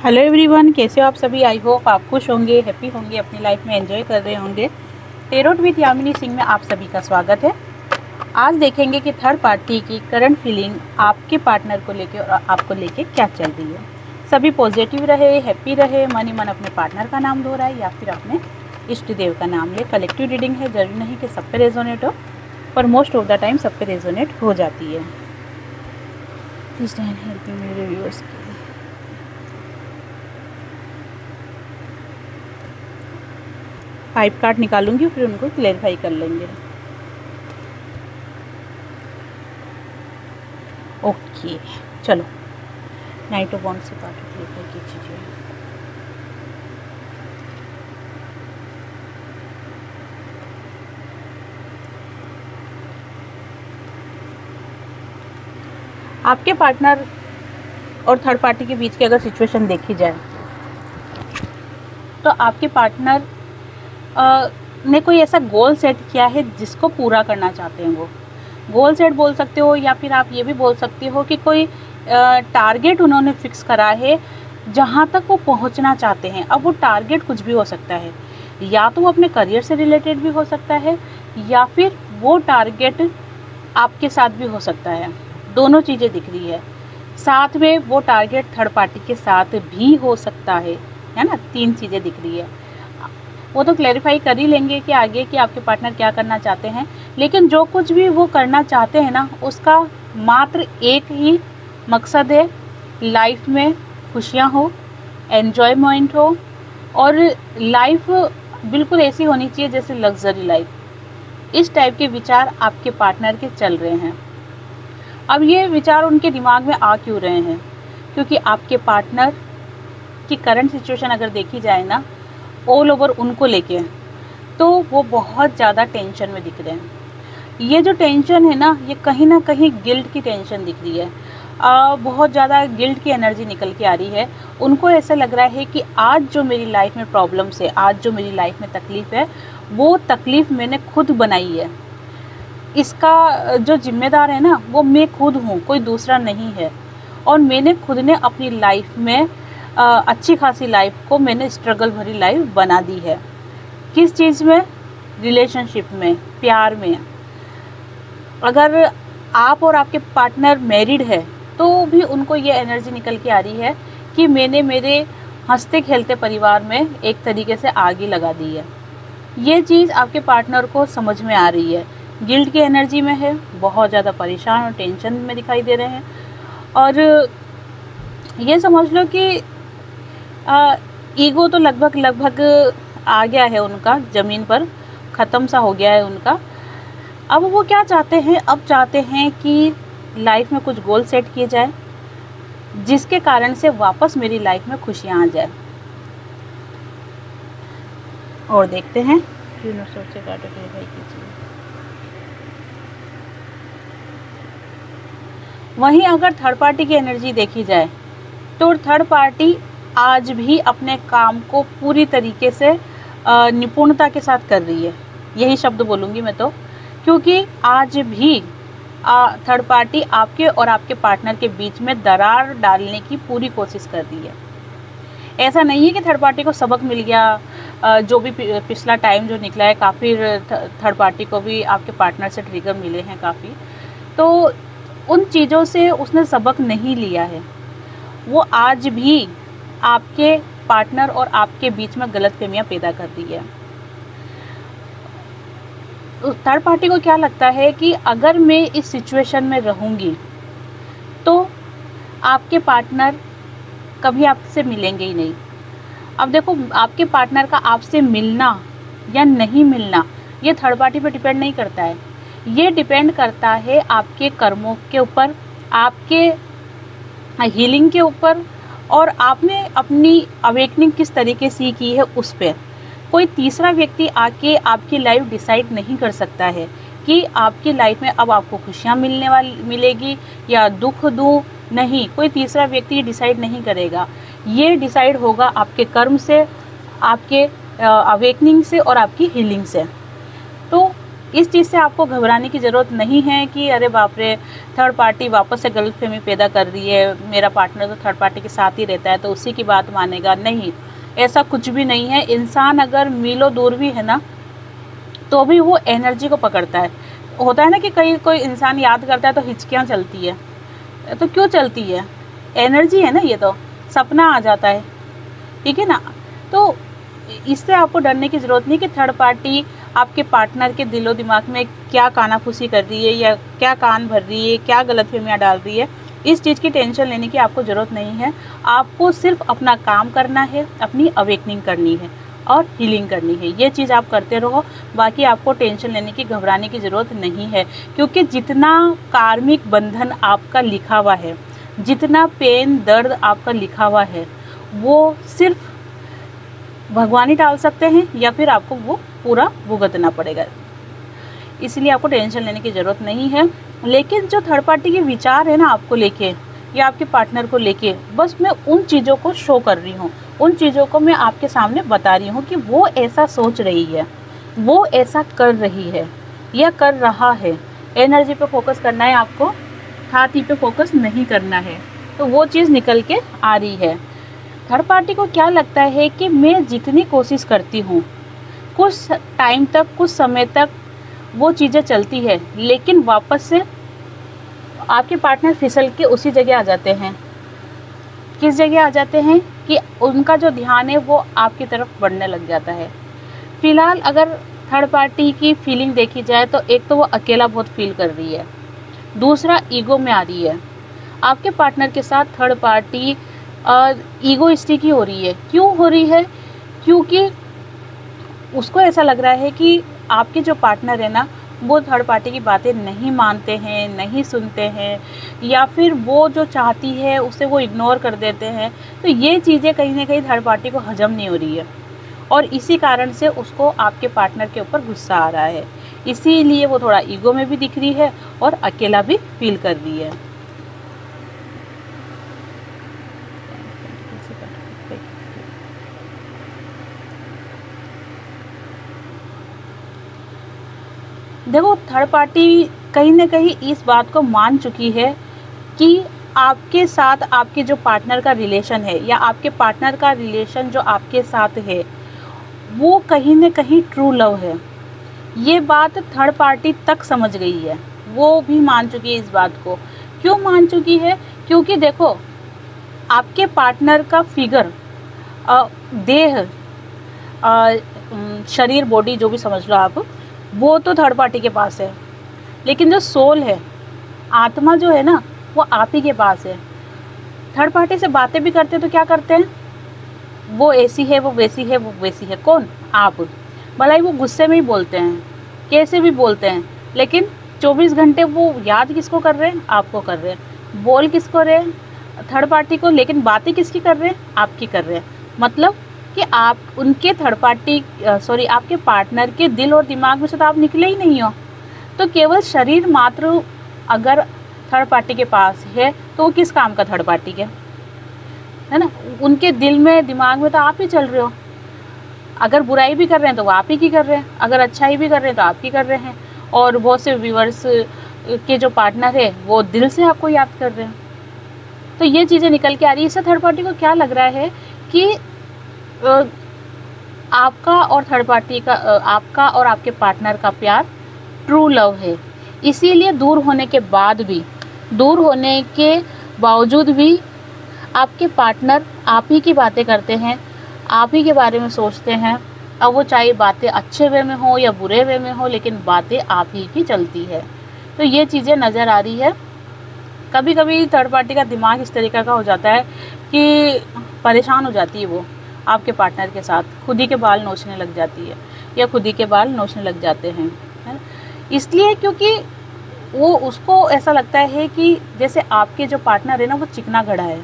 Hello everyone, कैसे हो आप सभी। आई होप आप खुश होंगे, हैप्पी होंगे, अपनी लाइफ में एंजॉय कर रहे होंगे। टेरोट विद यामिनी सिंह में आप सभी का स्वागत है। आज देखेंगे कि थर्ड पार्टी की करंट फीलिंग आपके पार्टनर को लेके और आपको लेके क्या चल रही है। सभी पॉजिटिव रहे, हैप्पी रहे, मन ही मन अपने पार्टनर का नाम दोहराए या फिर अपने इष्ट देव का नाम ले। कलेक्टिव रीडिंग है, जरूरी नहीं कि सब पे रेजोनेट हो, पर मोस्ट ऑफ द टाइम सब पे रेजोनेट हो जाती है। प्लीज हेल्प मी मेरे व्यूअर्स के लिए। 5 कार्ड निकालूंगी, फिर उनको क्लेरिफाई कर लेंगे। ओके, चलो नाइट ऑफ वॉन्ड्स से कार्ड क्लेरिफाई कीजिए। आपके पार्टनर और थर्ड पार्टी के बीच की अगर सिचुएशन देखी जाए तो आपके पार्टनर ने कोई ऐसा गोल सेट किया है जिसको पूरा करना चाहते हैं। वो गोल सेट बोल सकते हो या फिर आप ये भी बोल सकते हो कि कोई टारगेट उन्होंने फिक्स करा है जहाँ तक वो पहुँचना चाहते हैं। अब वो टारगेट कुछ भी हो सकता है, या तो वो अपने करियर से रिलेटेड भी हो सकता है या फिर वो टारगेट आपके साथ भी हो सकता है। दोनों चीज़ें दिख रही है। साथ में वो टारगेट थर्ड पार्टी के साथ भी हो सकता है ना। 3 चीज़ें दिख रही है। वो तो क्लैरिफाई कर ही लेंगे कि आगे कि आपके पार्टनर क्या करना चाहते हैं, लेकिन जो कुछ भी वो करना चाहते हैं ना, उसका मात्र एक ही मकसद है, लाइफ में खुशियाँ हो, एन्जॉयमेंट हो और लाइफ बिल्कुल ऐसी होनी चाहिए जैसे लग्जरी लाइफ। इस टाइप के विचार आपके पार्टनर के चल रहे हैं। अब ये विचार उनके दिमाग में आ क्यों रहे हैं? क्योंकि आपके पार्टनर की करंट सिचुएशन अगर देखी जाए ना, ऑल ओवर उनको लेके, तो वो बहुत ज़्यादा टेंशन में दिख रहे हैं। ये जो टेंशन है ना, ये कहीं ना कहीं गिल्ट की टेंशन दिख रही है। बहुत ज़्यादा गिल्ट की एनर्जी निकल के आ रही है। उनको ऐसा लग रहा है कि आज जो मेरी लाइफ में प्रॉब्लम्स है, आज जो मेरी लाइफ में तकलीफ़ है, वो तकलीफ़ मैंने खुद बनाई है। इसका जो जिम्मेदार है ना, वो मैं खुद हूँ, कोई दूसरा नहीं है। और मैंने खुद ने अपनी लाइफ में अच्छी खासी लाइफ को मैंने स्ट्रगल भरी लाइफ बना दी है। किस चीज़ में? रिलेशनशिप में, प्यार में। अगर आप और आपके पार्टनर मैरिड है तो भी उनको ये एनर्जी निकल के आ रही है कि मैंने मेरे हंसते खेलते परिवार में एक तरीके से आग ही लगा दी है। ये चीज़ आपके पार्टनर को समझ में आ रही है। गिल्ट की एनर्जी में है, बहुत ज़्यादा परेशान और टेंशन में दिखाई दे रहे हैं। और ये समझ लो कि ईगो तो लगभग आ गया है उनका, ज़मीन पर ख़त्म सा हो गया है उनका। अब वो क्या चाहते हैं? अब चाहते हैं कि लाइफ में कुछ गोल सेट किए जाए जिसके कारण से वापस मेरी लाइफ में खुशियाँ आ जाए। और देखते हैं यूनिवर्स से कार्ड क्लेरिफाई कीजिए। वहीं अगर थर्ड पार्टी की एनर्जी देखी जाए तो थर्ड पार्टी आज भी अपने काम को पूरी तरीके से निपुणता के साथ कर रही है। यही शब्द बोलूँगी मैं तो, क्योंकि आज भी थर्ड पार्टी आपके और आपके पार्टनर के बीच में दरार डालने की पूरी कोशिश कर रही है। ऐसा नहीं है कि थर्ड पार्टी को सबक मिल गया। जो भी पिछला टाइम जो निकला है, काफ़ी थर्ड पार्टी को भी आपके पार्टनर से ट्रिगर मिले हैं काफ़ी, तो उन चीज़ों से उसने सबक नहीं लिया है। वो आज भी आपके पार्टनर और आपके बीच में गलतफहमियां पैदा कर रही है। थर्ड पार्टी को क्या लगता है कि अगर मैं इस सिचुएशन में रहूँगी तो आपके पार्टनर कभी आपसे मिलेंगे ही नहीं। अब देखो, आपके पार्टनर का आपसे मिलना या नहीं मिलना ये थर्ड पार्टी पर डिपेंड नहीं करता है। ये डिपेंड करता है आपके कर्मों के ऊपर, आपके हीलिंग के ऊपर, और आपने अपनी अवेकनिंग किस तरीके से की है उस पर। कोई तीसरा व्यक्ति आके आपकी लाइफ डिसाइड नहीं कर सकता है कि आपकी लाइफ में अब आपको खुशियाँ मिलेगी या दुख दूँ। नहीं, कोई तीसरा व्यक्ति डिसाइड नहीं करेगा। ये डिसाइड होगा आपके कर्म से, आपके अवेकनिंग से और आपकी हीलिंग से। तो इस चीज़ से आपको घबराने की ज़रूरत नहीं है कि अरे बाप रे, थर्ड पार्टी वापस से गलतफहमी पैदा कर रही है, मेरा पार्टनर तो थर्ड पार्टी के साथ ही रहता है तो उसी की बात मानेगा। नहीं, ऐसा कुछ भी नहीं है। इंसान अगर मीलों दूर भी है ना, तो भी वो एनर्जी को पकड़ता है। होता है ना कि कोई इंसान याद करता है तो हिचकियाँ चलती है, तो क्यों चलती है? एनर्जी है ना, ये तो सपना आ जाता है, ठीक है ना। तो इससे आपको डरने की ज़रूरत नहीं कि थर्ड पार्टी आपके पार्टनर के दिलो दिमाग में क्या कानाफूसी कर रही है या क्या कान भर रही है, क्या गलतफहमियाँ डाल रही है। इस चीज़ की टेंशन लेने की आपको ज़रूरत नहीं है। आपको सिर्फ अपना काम करना है, अपनी अवेकनिंग करनी है और हीलिंग करनी है। ये चीज़ आप करते रहो, बाकी आपको टेंशन लेने की, घबराने की ज़रूरत नहीं है। क्योंकि जितना कार्मिक बंधन आपका लिखा हुआ है, जितना पेन दर्द आपका लिखा हुआ है, वो सिर्फ भगवान ही टाल सकते हैं या फिर आपको वो पूरा भुगतना पड़ेगा। इसलिए आपको टेंशन लेने की ज़रूरत नहीं है। लेकिन जो थर्ड पार्टी के विचार है ना आपको लेके या आपके पार्टनर को लेके, बस मैं उन चीज़ों को शो कर रही हूँ, उन चीज़ों को मैं आपके सामने बता रही हूँ कि वो ऐसा सोच रही है, वो ऐसा कर रही है या कर रहा है। एनर्जी पे फोकस करना है आपको, छाती पे फोकस नहीं करना है। तो वो चीज़ निकल के आ रही है। थर्ड पार्टी को क्या लगता है कि मैं जितनी कोशिश करती हूँ, कुछ टाइम तक, कुछ समय तक वो चीज़ें चलती है, लेकिन वापस से आपके पार्टनर फिसल के उसी जगह आ जाते हैं। किस जगह आ जाते हैं कि उनका जो ध्यान है वो आपकी तरफ बढ़ने लग जाता है। फ़िलहाल अगर थर्ड पार्टी की फीलिंग देखी जाए तो एक तो वो अकेला बहुत फील कर रही है, दूसरा ईगो में आ रही है। आपके पार्टनर के साथ थर्ड पार्टी ईगोइस्टिक ही हो रही है। क्यों हो रही है? क्योंकि उसको ऐसा लग रहा है कि आपके जो पार्टनर है ना, वो थर्ड पार्टी की बातें नहीं मानते हैं, नहीं सुनते हैं, या फिर वो जो चाहती है उसे वो इग्नोर कर देते हैं। तो ये चीज़ें कहीं ना कहीं थर्ड पार्टी को हजम नहीं हो रही है और इसी कारण से उसको आपके पार्टनर के ऊपर गुस्सा आ रहा है। इसीलिए वो थोड़ा ईगो में भी दिख रही है और अकेला भी फील कर रही है। देखो, थर्ड पार्टी कहीं ना कहीं इस बात को मान चुकी है कि आपके साथ आपके जो पार्टनर का रिलेशन है या आपके पार्टनर का रिलेशन जो आपके साथ है, वो कहीं ना कहीं ट्रू लव है। ये बात थर्ड पार्टी तक समझ गई है, वो भी मान चुकी है इस बात को। क्यों मान चुकी है? क्योंकि देखो, आपके पार्टनर का फिगर, देह, शरीर, बॉडी जो भी समझ लो आप, वो तो थर्ड पार्टी के पास है, लेकिन जो सोल है, आत्मा जो है ना, वो आप ही के पास है। थर्ड पार्टी से बातें भी करते तो क्या करते हैं? वो ऐसी है, वो वैसी है, वो वैसी है। कौन? आप। भला ही वो गुस्से में ही बोलते हैं, कैसे भी बोलते हैं, लेकिन 24 घंटे वो याद किसको कर रहे हैं? आपको कर रहे हैं। बोल किसको रहे हैं? थर्ड पार्टी को, लेकिन बातें किसकी कर रहे हैं? आपकी कर रहे हैं। मतलब कि आप उनके थर्ड पार्टी सॉरी आपके पार्टनर के दिल और दिमाग में से तो आप निकले ही नहीं हो। तो केवल शरीर मात्र अगर थर्ड पार्टी के पास है तो वो किस काम का थर्ड पार्टी के, है ना? उनके दिल में, दिमाग में तो आप ही चल रहे हो। अगर बुराई भी कर रहे हैं तो वो आप ही की कर रहे हैं, अगर अच्छाई भी कर रहे हैं तो आप की कर रहे हैं। और बहुत से व्यूअर्स के जो पार्टनर है वो दिल से आपको याद कर रहे हैं। तो ये चीज़ें निकल के आ रही है। इससे थर्ड पार्टी को क्या लग रहा है कि आपका और थर्ड पार्टी का, आपका और आपके पार्टनर का प्यार ट्रू लव है। इसीलिए दूर होने के बाद भी, दूर होने के बावजूद भी आपके पार्टनर आप ही की बातें करते हैं, आप ही के बारे में सोचते हैं। अब वो चाहे बातें अच्छे वे में हो या बुरे वे में हो, लेकिन बातें आप ही की चलती है। तो ये चीज़ें नज़र आ रही है। कभी कभी थर्ड पार्टी का दिमाग इस तरीक़े का हो जाता है कि परेशान हो जाती है वो आपके पार्टनर के साथ, खुद ही के बाल नोचने लग जाती है या खुद ही के बाल नोचने लग जाते हैं, है ना? इसलिए क्योंकि वो, उसको ऐसा लगता है कि जैसे आपके जो पार्टनर है ना, वो चिकना घड़ा है,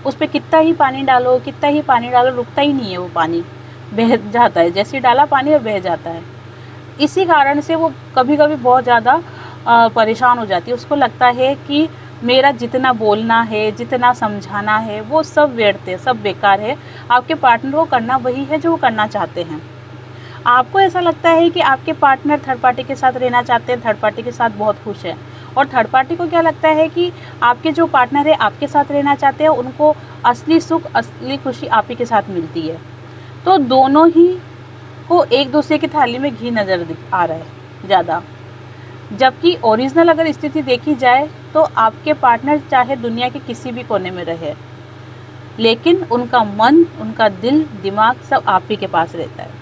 उस पर कितना ही पानी डालो, कितना ही पानी डालो, रुकता ही नहीं है, वो पानी बह जाता है। जैसे डाला पानी और बह जाता है। इसी कारण से वो कभी कभी बहुत ज़्यादा परेशान हो जाती है। उसको लगता है कि मेरा जितना बोलना है, जितना समझाना है, वो सब व्यर्थ है, सब बेकार है। आपके पार्टनर को करना वही है जो वो करना चाहते हैं। आपको ऐसा लगता है कि आपके पार्टनर थर्ड पार्टी के साथ रहना चाहते हैं, थर्ड पार्टी के साथ बहुत खुश है, और थर्ड पार्टी को क्या लगता है कि आपके जो पार्टनर है आपके साथ रहना चाहते हैं, उनको असली सुख, असली खुशी आप ही के साथ मिलती है। तो दोनों ही को एक दूसरे की थाली में घी नज़र आ रहा है ज़्यादा। जबकि ओरिजिनल अगर स्थिति देखी जाए तो आपके पार्टनर चाहे दुनिया के किसी भी कोने में रहे, लेकिन उनका मन, उनका दिल, दिमाग सब आप ही के पास रहता है।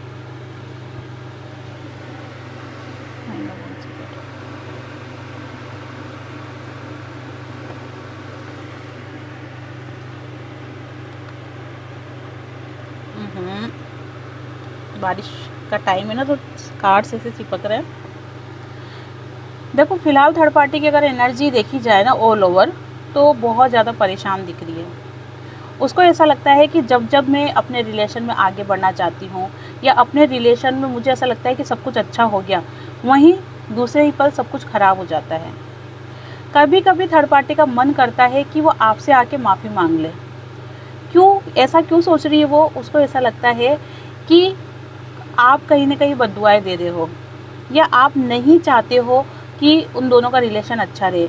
बारिश का टाइम है ना, तो कार्ड्स ऐसे चिपक रहे हैं। देखो फिलहाल थर्ड पार्टी की अगर एनर्जी देखी जाए ना ऑल ओवर, तो बहुत ज़्यादा परेशान दिख रही है। उसको ऐसा लगता है कि जब जब मैं अपने रिलेशन में आगे बढ़ना चाहती हूँ, या अपने रिलेशन में मुझे ऐसा लगता है कि सब कुछ अच्छा हो गया, वहीं दूसरे ही पल सब कुछ ख़राब हो जाता है। कभी कभी थर्ड पार्टी का मन करता है कि वो आपसे आके माफ़ी मांग ले। ऐसा क्यों सोच रही है वो? उसको ऐसा लगता है कि आप कहीं ना कहीं बद्दुआएं दे रहे हो, या आप नहीं चाहते हो कि उन दोनों का रिलेशन अच्छा रहे।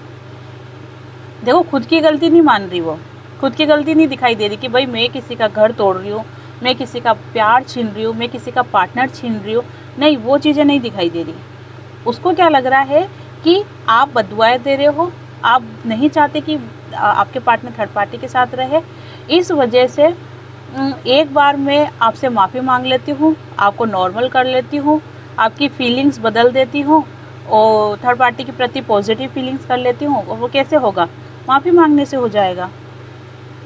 देखो खुद की गलती नहीं मान रही वो, खुद की गलती नहीं दिखाई दे रही कि भाई मैं किसी का घर तोड़ रही हूँ, मैं किसी का प्यार छीन रही हूँ, मैं किसी का पार्टनर छीन रही हूँ। नहीं, वो चीज़ें नहीं दिखाई दे रही। उसको क्या लग रहा है कि आप बद्दुआएं दे रहे हो, आप नहीं चाहते कि आपके पार्टनर थर्ड पार्टी के साथ रहे। इस वजह से एक बार मैं आपसे माफ़ी मांग लेती हूँ, आपको नॉर्मल कर लेती हूँ, आपकी फीलिंग्स बदल देती हूँ, और थर्ड पार्टी के प्रति पॉजिटिव फीलिंग्स कर लेती हूँ। और वो कैसे होगा? माफ़ी मांगने से हो जाएगा।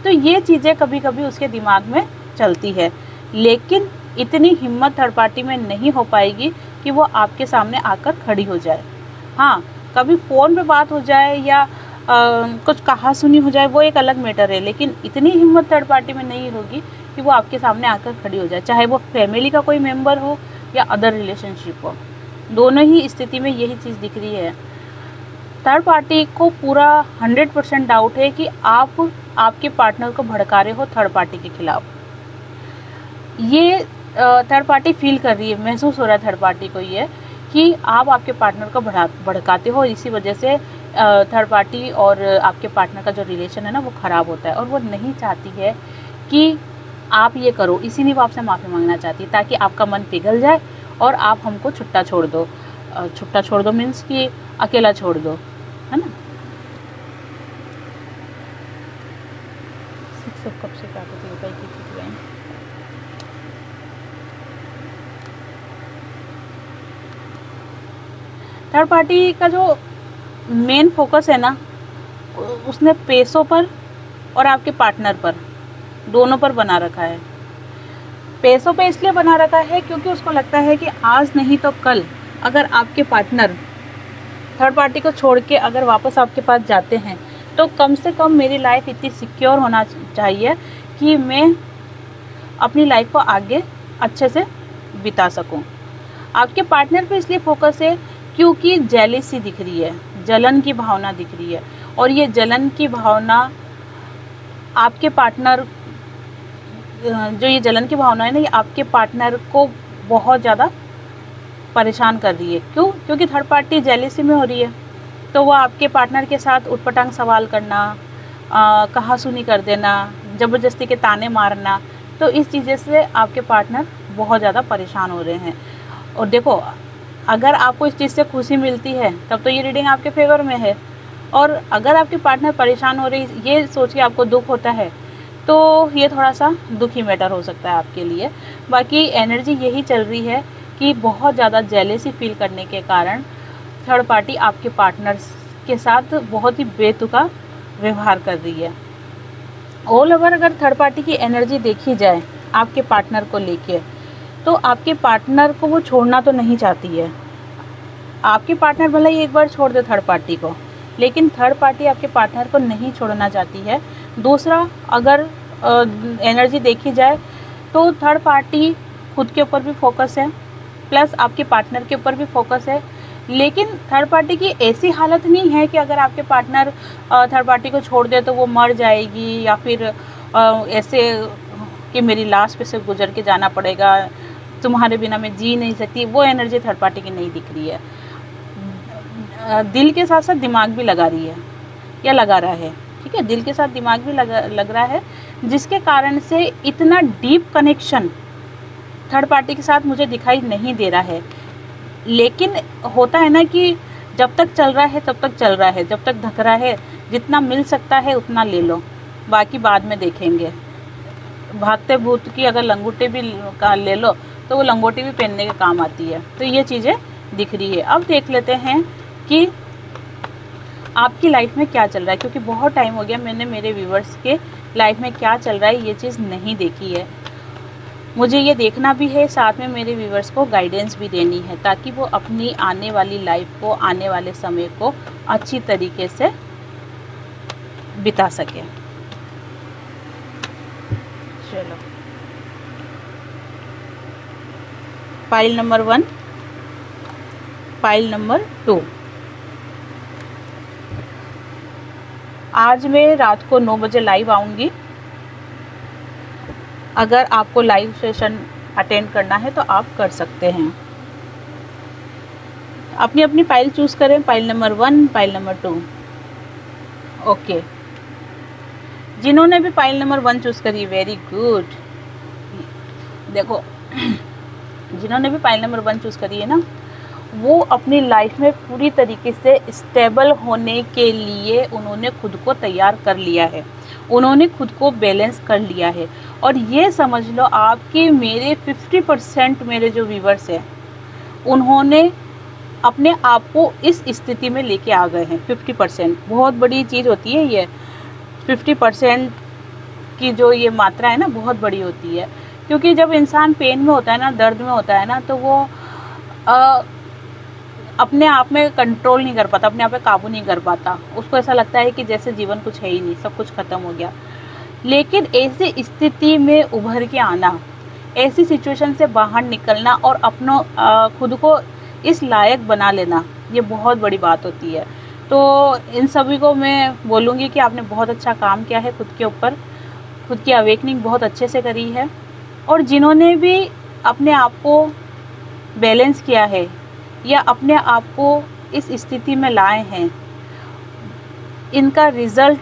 तो ये चीज़ें कभी कभी उसके दिमाग में चलती है, लेकिन इतनी हिम्मत थर्ड पार्टी में नहीं हो पाएगी कि वो आपके सामने आकर खड़ी हो जाए। हाँ, कभी फ़ोन पे बात हो जाए या कुछ कहा सुनी हो जाए, वो एक अलग मैटर है, लेकिन इतनी हिम्मत थर्ड पार्टी में नहीं होगी कि वो आपके सामने आकर खड़ी हो जाए, चाहे वो फैमिली का कोई मेंबर हो या अदर रिलेशनशिप हो। दोनों ही स्थिति में यही चीज़ दिख रही है। थर्ड पार्टी को पूरा 100% डाउट है कि आप आपके पार्टनर को भड़का रहे हो थर्ड पार्टी के खिलाफ। ये थर्ड पार्टी फील कर रही है, महसूस हो रहा है थर्ड पार्टी को ये कि आप आपके पार्टनर को भड़काते हो, इसी वजह से थर्ड पार्टी और आपके पार्टनर का जो रिलेशन है ना वो ख़राब होता है। और वो नहीं चाहती है कि आप ये करो, इसीलिए वो आपसे माफ़ी मांगना चाहती है, ताकि आपका मन पिघल जाए और आप हमको छुट्टा छोड़ दो। छुट्टा छोड़ दो मीन्स कि अकेला छोड़ दो, है ना। कब से थर्ड पार्टी का जो मेन फोकस है ना, उसने पैसों पर और आपके पार्टनर पर, दोनों पर बना रखा है। पैसों पे इसलिए बना रखा है क्योंकि उसको लगता है कि आज नहीं तो कल अगर आपके पार्टनर थर्ड पार्टी को छोड़ के अगर वापस आपके पास जाते हैं, तो कम से कम मेरी लाइफ इतनी सिक्योर होना चाहिए कि मैं अपनी लाइफ को आगे अच्छे से बिता सकूं। आपके पार्टनर पे इसलिए फोकस है क्योंकि जेलिसी दिख रही है, जलन की भावना दिख रही है, और ये जलन की भावना आपके पार्टनर, जो ये जलन की भावना है ना, ये आपके पार्टनर को बहुत ज़्यादा परेशान कर रही है। क्यों? क्योंकि थर्ड पार्टी जेलिसी में हो रही है, तो वो आपके पार्टनर के साथ उटपटांग सवाल करना, कहा सुनी कर देना, ज़बरदस्ती के ताने मारना, तो इस चीज़ें से आपके पार्टनर बहुत ज़्यादा परेशान हो रहे हैं। और देखो, अगर आपको इस चीज़ से खुशी मिलती है तब तो ये रीडिंग आपके फेवर में है, और अगर आपके पार्टनर परेशान हो रही, ये सोच के आपको दुख होता है, तो ये थोड़ा सा दुखी मैटर हो सकता है आपके लिए। बाकी एनर्जी यही चल रही है कि बहुत ज़्यादा जेलेसी फील करने के कारण थर्ड पार्टी आपके पार्टनर्स के साथ बहुत ही बेतुका व्यवहार कर रही है। ऑल ओवर अगर थर्ड पार्टी की एनर्जी देखी जाए आपके पार्टनर को लेके, तो आपके पार्टनर को वो छोड़ना तो नहीं चाहती है। आपके पार्टनर भले ही एक बार छोड़ दे थर्ड पार्टी को, लेकिन थर्ड पार्टी आपके पार्टनर को नहीं छोड़ना चाहती है। दूसरा, अगर एनर्जी देखी जाए तो थर्ड पार्टी खुद के ऊपर भी फोकस है, प्लस आपके पार्टनर के ऊपर भी फोकस है। लेकिन थर्ड पार्टी की ऐसी हालत नहीं है कि अगर आपके पार्टनर थर्ड पार्टी को छोड़ दे तो वो मर जाएगी, या फिर ऐसे कि मेरी लाश पे से गुजर के जाना पड़ेगा, तुम्हारे बिना मैं जी नहीं सकती, वो एनर्जी थर्ड पार्टी की नहीं दिख रही है। दिल के साथ साथ दिमाग भी लगा रही है या लगा रहा है, ठीक है, दिल के साथ दिमाग भी लग रहा है, जिसके कारण से इतना डीप कनेक्शन थर्ड पार्टी के साथ मुझे दिखाई नहीं दे रहा है। लेकिन होता है ना कि जब तक चल रहा है तब तक चल रहा है, जब तक धक रहा है, जितना मिल सकता है उतना ले लो, बाकी बाद में देखेंगे। भागते भूत की अगर लंगोटी भी ले लो तो वो लंगोटी भी पहनने के काम आती है। तो ये चीज़ें दिख रही है। अब देख लेते हैं कि आपकी लाइफ में क्या चल रहा है, क्योंकि बहुत टाइम हो गया मैंने मेरे व्यूवर्स के लाइफ में क्या चल रहा है ये चीज़ नहीं देखी है। मुझे ये देखना भी है, साथ में मेरे व्यूवर्स को गाइडेंस भी देनी है, ताकि वो अपनी आने वाली लाइफ को, आने वाले समय को अच्छी तरीके से बिता सके। चलो, फाइल नंबर 1, फाइल नंबर 2। आज मैं रात को 9 बजे लाइव आऊँगी। अगर आपको लाइव सेशन अटेंड करना है तो आप कर सकते हैं। अपनी अपनी फाइल चूज़ करें, file number 1, file number 2। Okay, जिन्होंने भी फाइल नंबर 1 चूज़ करी, वेरी गुड। देखो, जिन्होंने भी फाइल नंबर 1 चूज़ करी है ना, वो अपनी लाइफ में पूरी तरीके से स्टेबल होने के लिए उन्होंने खुद को तैयार कर लिया है, उन्होंने खुद को बैलेंस कर लिया है। और ये समझ लो आपके मेरे 50% मेरे जो व्यूवर्स हैं उन्होंने अपने आप को इस स्थिति में लेके आ गए हैं। 50% बहुत बड़ी चीज़ होती है ये, 50% की जो ये मात्रा है ना बहुत बड़ी होती है। क्योंकि जब इंसान पेन में होता है ना, दर्द में होता है ना, तो वो अपने आप में कंट्रोल नहीं कर पाता, अपने आप पे काबू नहीं कर पाता। उसको ऐसा लगता है कि जैसे जीवन कुछ है ही नहीं, सब कुछ ख़त्म हो गया। लेकिन ऐसी स्थिति में उभर के आना, ऐसी सिचुएशन से बाहर निकलना और अपनों खुद को इस लायक बना लेना, ये बहुत बड़ी बात होती है। तो इन सभी को मैं बोलूँगी कि आपने बहुत अच्छा काम किया है खुद के ऊपर, खुद की अवेकनिंग बहुत अच्छे से करी है। और जिन्होंने भी अपने आप को बैलेंस किया है या अपने आप को इस स्थिति में लाए हैं, इनका रिज़ल्ट,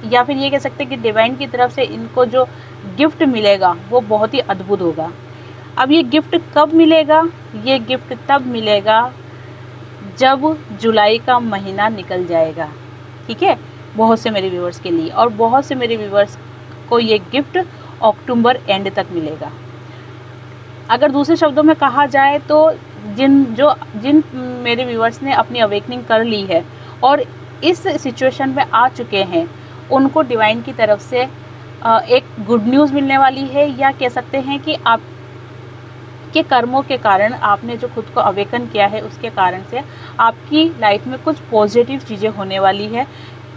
या फिर ये कह सकते हैं कि डिवाइन की तरफ से इनको जो गिफ्ट मिलेगा वो बहुत ही अद्भुत होगा। अब ये गिफ्ट कब मिलेगा? ये गिफ्ट तब मिलेगा जब जुलाई का महीना निकल जाएगा, ठीक है, बहुत से मेरे व्यूवर्स के लिए। और बहुत से मेरे व्यूवर्स को ये गिफ्ट अक्टूबर एंड तक मिलेगा। अगर दूसरे शब्दों में कहा जाए तो जिन मेरे व्यूवर्स ने अपनी अवेकनिंग कर ली है और इस सिचुएशन में आ चुके हैं, उनको डिवाइन की तरफ से एक गुड न्यूज़ मिलने वाली है, या कह सकते हैं कि आपके कर्मों के कारण, आपने जो खुद को अवेकन किया है उसके कारण से आपकी लाइफ में कुछ पॉजिटिव चीज़ें होने वाली है,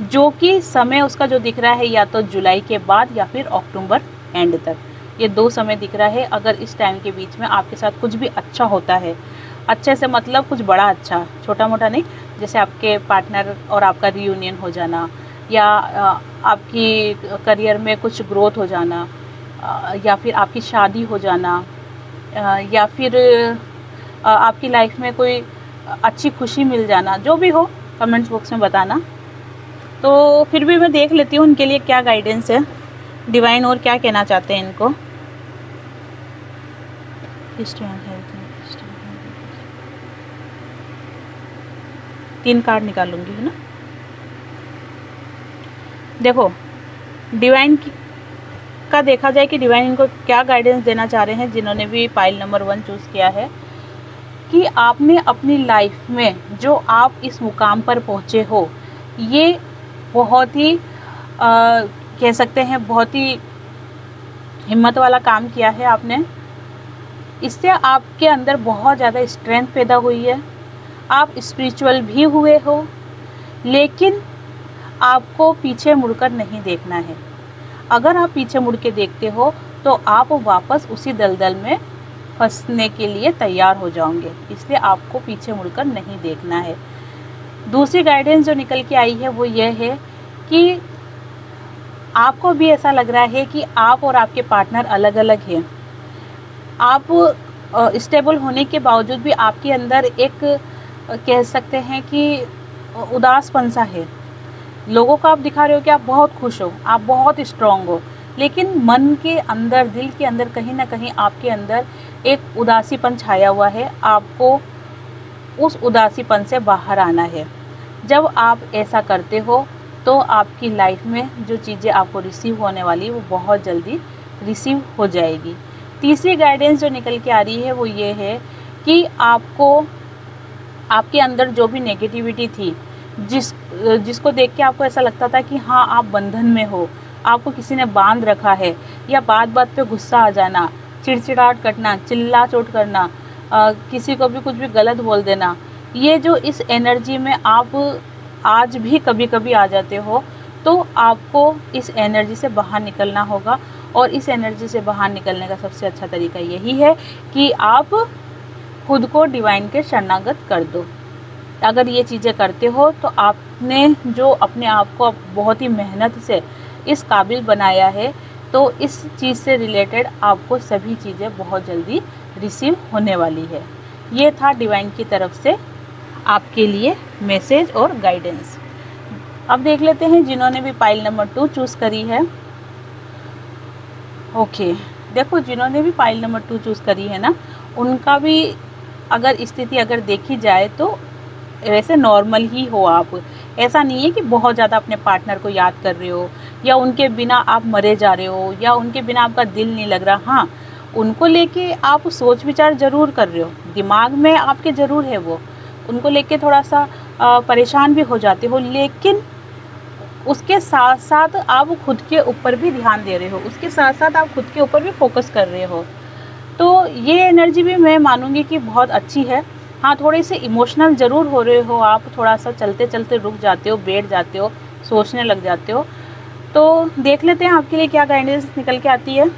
जो कि समय उसका जो दिख रहा है या तो जुलाई के बाद या फिर अक्टूबर एंड तक, ये 2 समय दिख रहा है। अगर इस टाइम के बीच में आपके साथ कुछ भी अच्छा होता है, अच्छे से मतलब कुछ बड़ा अच्छा, छोटा मोटा नहीं, जैसे आपके पार्टनर और आपका रियूनियन हो जाना, या आपकी करियर में कुछ ग्रोथ हो जाना, या फिर आपकी शादी हो जाना, या फिर आपकी लाइफ में कोई अच्छी खुशी मिल जाना, जो भी हो कमेंट्स बॉक्स में बताना। तो फिर भी मैं देख लेती हूँ उनके लिए क्या गाइडेंस है, डिवाइन और क्या कहना चाहते हैं इनको। तीन कार्ड निकालूंगी, है ना। देखो, डिवाइन का देखा जाए कि डिवाइन इनको क्या गाइडेंस देना चाह रहे हैं, जिन्होंने भी फाइल नंबर 1 चूज़ किया है, कि आपने अपनी लाइफ में जो आप इस मुकाम पर पहुँचे हो, ये बहुत ही कह सकते हैं बहुत ही हिम्मत वाला काम किया है आपने। इससे आपके अंदर बहुत ज़्यादा स्ट्रेंथ पैदा हुई है, आप स्पिरिचुअल भी हुए हो, लेकिन आपको पीछे मुड़कर नहीं देखना है। अगर आप पीछे मुड़ के देखते हो तो आप वापस उसी दलदल में फंसने के लिए तैयार हो जाओगे, इसलिए आपको पीछे मुड़कर नहीं देखना है। दूसरी गाइडेंस जो निकल के आई है वो ये है कि आपको भी ऐसा लग रहा है कि आप और आपके पार्टनर अलग अलग हैं। आप स्टेबल होने के बावजूद भी आपके अंदर एक कह सकते हैं कि उदासपन सा है। लोगों को आप दिखा रहे हो कि आप बहुत खुश हो, आप बहुत स्ट्रांग हो, लेकिन मन के अंदर, दिल के अंदर कहीं ना कहीं आपके अंदर एक उदासीपन छाया हुआ है। आपको उस उदासीपन से बाहर आना है। जब आप ऐसा करते हो तो आपकी लाइफ में जो चीज़ें आपको रिसीव होने वाली वो बहुत जल्दी रिसीव हो जाएगी। तीसरी गाइडेंस जो निकल के आ रही है वो ये है कि आपको आपके अंदर जो भी नेगेटिविटी थी, जिसको देख के आपको ऐसा लगता था कि हाँ आप बंधन में हो, आपको किसी ने बांध रखा है, या बात बात पे गुस्सा आ जाना, चिड़चिड़ाहट करना, चिल्ला चोट करना, किसी को भी कुछ भी गलत बोल देना, ये जो इस एनर्जी में आप आज भी कभी कभी आ जाते हो, तो आपको इस एनर्जी से बाहर निकलना होगा। और इस एनर्जी से बाहर निकलने का सबसे अच्छा तरीका यही है कि आप खुद को डिवाइन के शरणागत कर दो। अगर ये चीज़ें करते हो तो आपने जो अपने आप को बहुत ही मेहनत से इस काबिल बनाया है, तो इस चीज़ से रिलेटेड आपको सभी चीज़ें बहुत जल्दी रिसीव होने वाली है। ये था डिवाइन की तरफ से आपके लिए मैसेज और गाइडेंस। अब देख लेते हैं जिन्होंने भी पाइल नंबर 2 चूज़ करी है। ओके, देखो जिन्होंने भी पाइल नंबर 2 चूज़ करी है ना, उनका भी अगर स्थिति अगर देखी जाए तो वैसे नॉर्मल ही हो आप। ऐसा नहीं है कि बहुत ज़्यादा अपने पार्टनर को याद कर रहे हो, या उनके बिना आप मरे जा रहे हो, या उनके बिना आपका दिल नहीं लग रहा। हाँ, उनको लेके आप सोच विचार ज़रूर कर रहे हो, दिमाग में आपके ज़रूर है वो, उनको लेके थोड़ा सा परेशान भी हो जाते हो, लेकिन उसके साथ साथ आप खुद के ऊपर भी ध्यान दे रहे हो, उसके साथ साथ आप खुद के ऊपर भी फोकस कर रहे हो। तो ये एनर्जी भी मैं मानूंगी कि बहुत अच्छी है। हाँ, थोड़े से इमोशनल ज़रूर हो रहे हो आप, थोड़ा सा चलते चलते रुक जाते हो, बैठ जाते हो, सोचने लग जाते हो। तो देख लेते हैं आपके लिए क्या गाइडेंस निकल के आती है।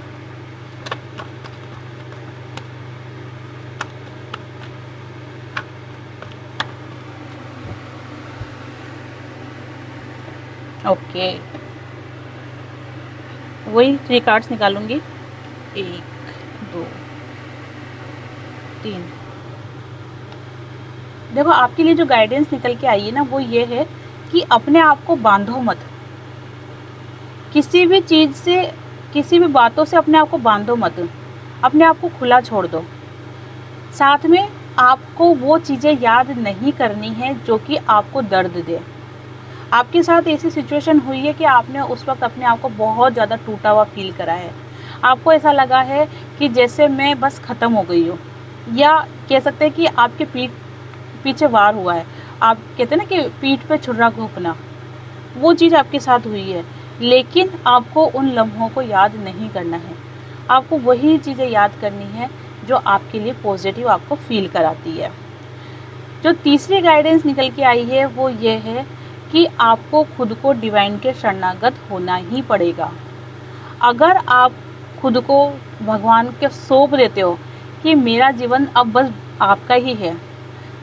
ओके, वही 3 कार्ड्स निकालूंगी, 1 2 3। देखो आपके लिए जो गाइडेंस निकल के आई है ना, वो ये है कि अपने आप को बांधो मत, किसी भी चीज़ से, किसी भी बातों से अपने आप को बांधो मत, अपने आप को खुला छोड़ दो। साथ में आपको वो चीज़ें याद नहीं करनी है जो कि आपको दर्द दे। आपके साथ ऐसी सिचुएशन हुई है कि आपने उस वक्त अपने आप को बहुत ज़्यादा टूटा हुआ फील करा है, आपको ऐसा लगा है कि जैसे मैं बस ख़त्म हो गई हूँ, या कह सकते हैं कि आपके पीछे वार हुआ है। आप कहते हैं ना कि पीठ पे छुरा घोंपना, वो चीज़ आपके साथ हुई है, लेकिन आपको उन लम्हों को याद नहीं करना है। आपको वही चीज़ें याद करनी है जो आपके लिए पॉजिटिव आपको फील कराती है। जो तीसरी गाइडेंस निकल के आई है वो ये है कि आपको खुद को डिवाइन के शरणागत होना ही पड़ेगा। अगर आप खुद को भगवान के सौंप देते हो कि मेरा जीवन अब बस आपका ही है,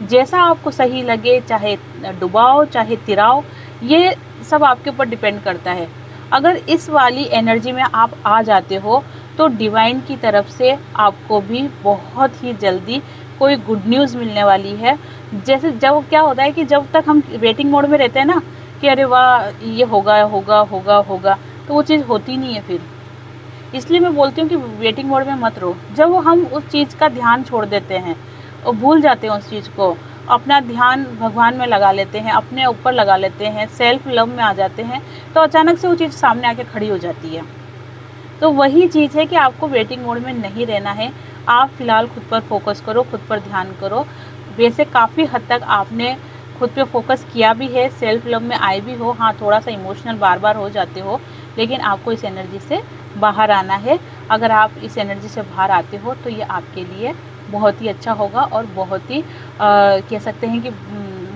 जैसा आपको सही लगे, चाहे डुबाओ चाहे तिराओ, ये सब आपके ऊपर डिपेंड करता है। अगर इस वाली एनर्जी में आप आ जाते हो तो डिवाइन की तरफ से आपको भी बहुत ही जल्दी कोई गुड न्यूज़ मिलने वाली है। जैसे जब क्या होता है कि जब तक हम वेटिंग मोड में रहते हैं ना कि अरे वाह ये होगा होगा होगा होगा, तो वो चीज़ होती नहीं है फिर। इसलिए मैं बोलती हूँ कि वेटिंग मोड में मत रहो। जब हम उस चीज़ का ध्यान छोड़ देते हैं और भूल जाते हैं उस चीज़ को, अपना ध्यान भगवान में लगा लेते हैं, अपने ऊपर लगा लेते हैं, सेल्फ लव में आ जाते हैं, तो अचानक से वो चीज़ सामने आके खड़ी हो जाती है। तो वही चीज़ है कि आपको वेटिंग मोड में नहीं रहना है। आप फ़िलहाल खुद पर फोकस करो, खुद पर ध्यान करो। वैसे काफ़ी हद तक आपने खुद पे फोकस किया भी है, सेल्फ लव में आए भी हो। हाँ, थोड़ा सा इमोशनल बार बार हो जाते हो, लेकिन आपको इस एनर्जी से बाहर आना है। अगर आप इस एनर्जी से बाहर आते हो तो ये आपके लिए बहुत ही अच्छा होगा, और बहुत ही कह सकते हैं कि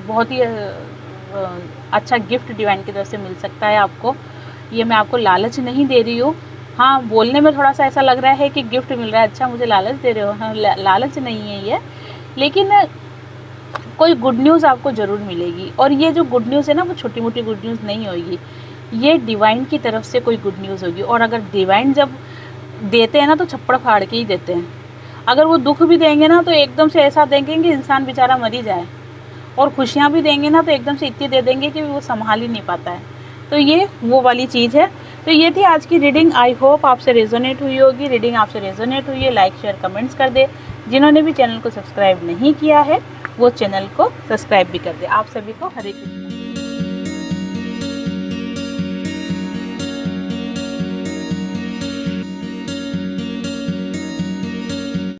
बहुत ही अच्छा गिफ्ट डिवाइन की तरफ से मिल सकता है आपको। ये मैं आपको लालच नहीं दे रही हूँ। हाँ, बोलने में थोड़ा सा ऐसा लग रहा है कि गिफ्ट मिल रहा है, अच्छा मुझे लालच दे रहे हो। हाँ, लालच नहीं है ये, लेकिन कोई गुड न्यूज़ आपको ज़रूर मिलेगी। और ये जो गुड न्यूज़ है ना, वो छोटी मोटी गुड न्यूज़ नहीं होगी, ये डिवाइन की तरफ से कोई गुड न्यूज़ होगी। और अगर डिवाइन जब देते हैं ना तो छप्पड़ फाड़ के ही देते हैं। अगर वो दुख भी देंगे ना तो एकदम से ऐसा देंगे कि इंसान बेचारा मर ही जाए, और खुशियाँ भी देंगे ना तो एकदम से इतनी दे देंगे कि वो संभाल ही नहीं पाता है। तो ये वो वाली चीज़ है। तो ये थी आज की रीडिंग। आई होप आपसे रेजोनेट हुई होगी। रीडिंग आपसे रेजोनेट हुई है, लाइक शेयर कमेंट्स कर दे। जिन्होंने भी चैनल को सब्सक्राइब नहीं किया है वो चैनल को सब्सक्राइब भी कर दे। आप सभी को हरे कृष्ण।